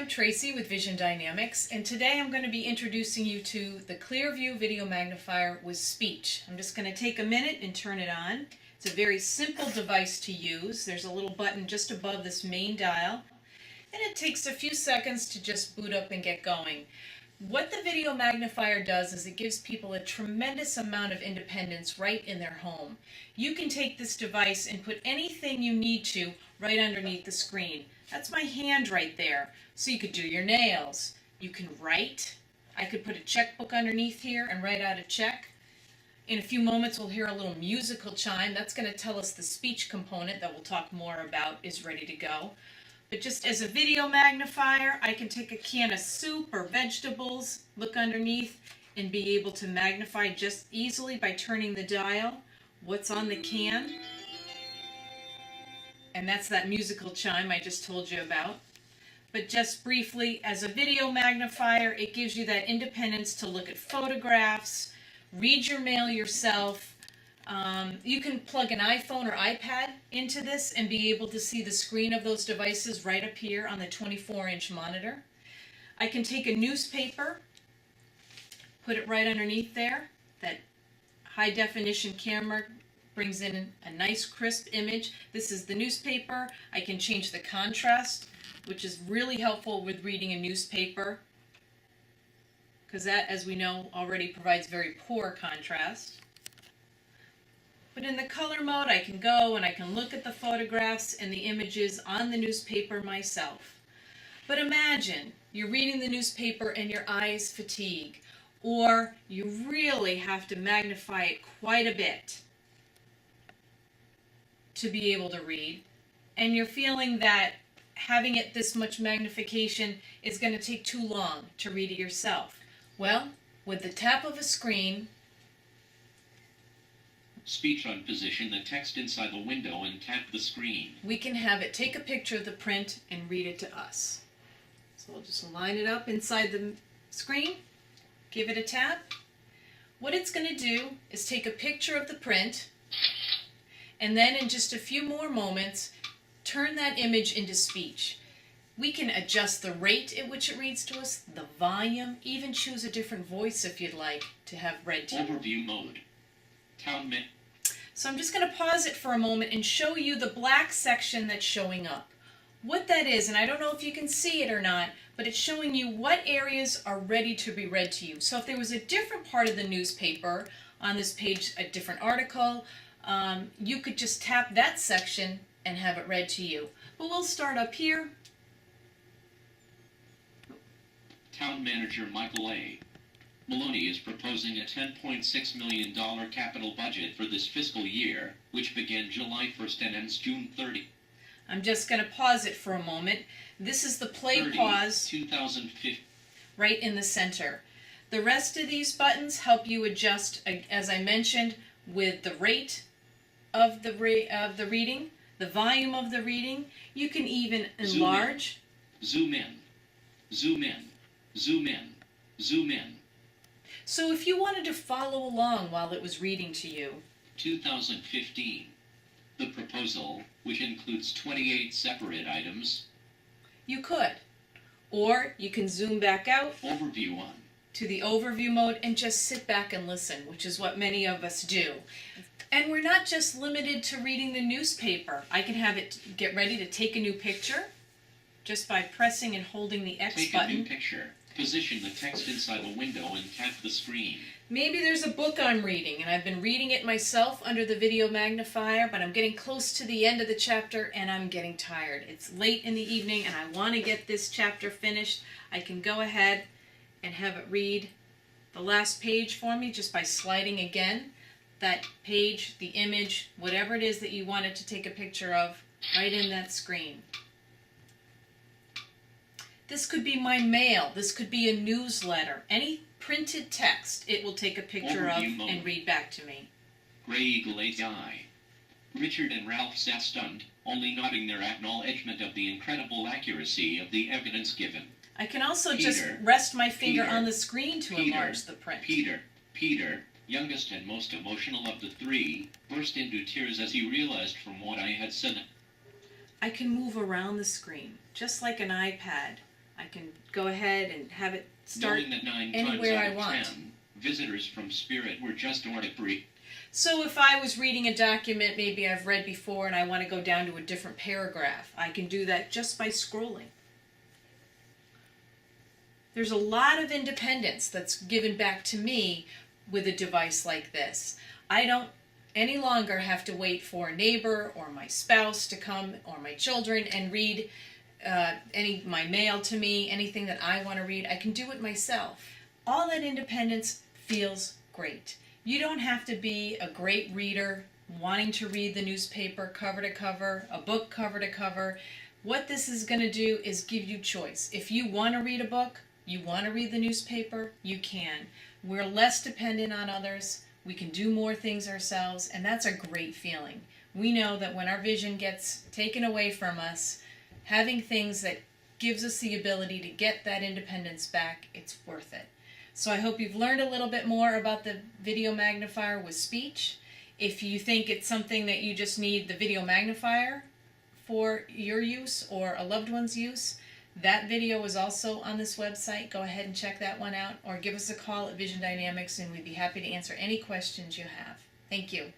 I'm Tracy with Vision Dynamics, and today I'm going to be introducing you to the Clearview video magnifier with speech. I'm just going to take a minute and turn it on. It's a very simple device to use. There's a little button just above this main dial, and it takes a few seconds to just boot up and get going. What the video magnifier does is it gives people a tremendous amount of independence right in their home. You can take this device and put anything you need to right underneath the screen. That's my hand right there. So you could do your nails. You can write. I could put a checkbook underneath here and write out a check. In a few moments we'll hear a little musical chime. That's going to tell us the speech component that we'll talk more about is ready to go. But just as a video magnifier, I can take a can of soup or vegetables, look underneath, and be able to magnify just easily by turning the dial. What's on the can? And that's that musical chime I just told you about. But just briefly, as a video magnifier, it gives you that independence to look at photographs, read your mail yourself. You can plug an iPhone or iPad into this and be able to see the screen of those devices right up here on the 24-inch monitor. I can take a newspaper, put it right underneath there. That high-definition camera brings in a nice crisp image. This is the newspaper. I can change the contrast, which is really helpful with reading a newspaper, because that, as we know, already provides very poor contrast. But in the color mode, I can go and I can look at the photographs and the images on the newspaper myself. But imagine you're reading the newspaper and your eyes fatigue, or you really have to magnify it quite a bit to be able to read, and you're feeling that having it this much magnification is going to take too long to read it yourself. Well, with the tap of a screen, speech on, position the text inside the window and tap the screen. We can have it take a picture of the print and read it to us. So we'll just line it up inside the screen, give it a tap. What it's going to do is take a picture of the print, and then in just a few more moments, turn that image into speech. We can adjust the rate at which it reads to us, the volume, even choose a different voice if you'd like to have read to you. Overview mode. So I'm just going to pause it for a moment and show you the black section that's showing up. What that is, and I don't know if you can see it or not, but it's showing you what areas are ready to be read to you. So if there was a different part of the newspaper on this page, a different article, you could just tap that section and have it read to you. But we'll start up here. Town Manager Michael A. Maloney is proposing a $10.6 million capital budget for this fiscal year, which began July 1st and ends June 30. I'm just going to pause it for a moment. This is the play pause 2015. right in the center. The rest of these buttons help you adjust, as I mentioned, with the rate of the reading, the volume of the reading. You can even enlarge. Zoom in. Zoom in. Zoom in. Zoom in. So if you wanted to follow along while it was reading to you. 2015. The proposal, which includes 28 separate items. You could. Or you can zoom back out. Overview on. To the overview mode and just sit back and listen, which is what many of us do. And we're not just limited to reading the newspaper. I can have it get ready to take a new picture just by pressing and holding the X button. Take a new picture. Position the text inside the window and tap the screen. Maybe there's a book I'm reading, and I've been reading it myself under the video magnifier, but I'm getting close to the end of the chapter and I'm getting tired. It's late in the evening and I want to get this chapter finished. I can go ahead and have it read the last page for me just by sliding again that page, the image, whatever it is that you wanted to take a picture of, right in that screen. This could be my mail. This could be a newsletter. Any printed text, it will take a picture of and read back to me. Gray Eagle AI. Richard and Ralph sat stunned, only nodding their acknowledgement of the incredible accuracy of the evidence given. I can also just rest my finger on the screen to enlarge the print. Peter, youngest and most emotional of the three, burst into tears as he realized from what I had said. I can move around the screen, just like an iPad. I can go ahead and have it start Knowing that 9 anywhere I times out of want. 10, visitors from Spirit were just ordinary. So if I was reading a document maybe I've read before and I want to go down to a different paragraph, I can do that just by scrolling. There's a lot of independence that's given back to me with a device like this. I don't any longer have to wait for a neighbor or my spouse to come or my children and read my mail to me, anything that I want to read. I can do it myself. All that independence feels great. You don't have to be a great reader, wanting to read the newspaper cover to cover, a book cover to cover. What this is going to do is give you choice. If you want to read a book, you want to read the newspaper, you can. We're less dependent on others. We can do more things ourselves, and that's a great feeling. We know that when our vision gets taken away from us, having things that gives us the ability to get that independence back, it's worth it. So I hope you've learned a little bit more about the video magnifier with speech. If you think it's something that you just need the video magnifier for your use or a loved one's use, that video is also on this website. Go ahead and check that one out, or give us a call at Vision Dynamics and we'd be happy to answer any questions you have. Thank you.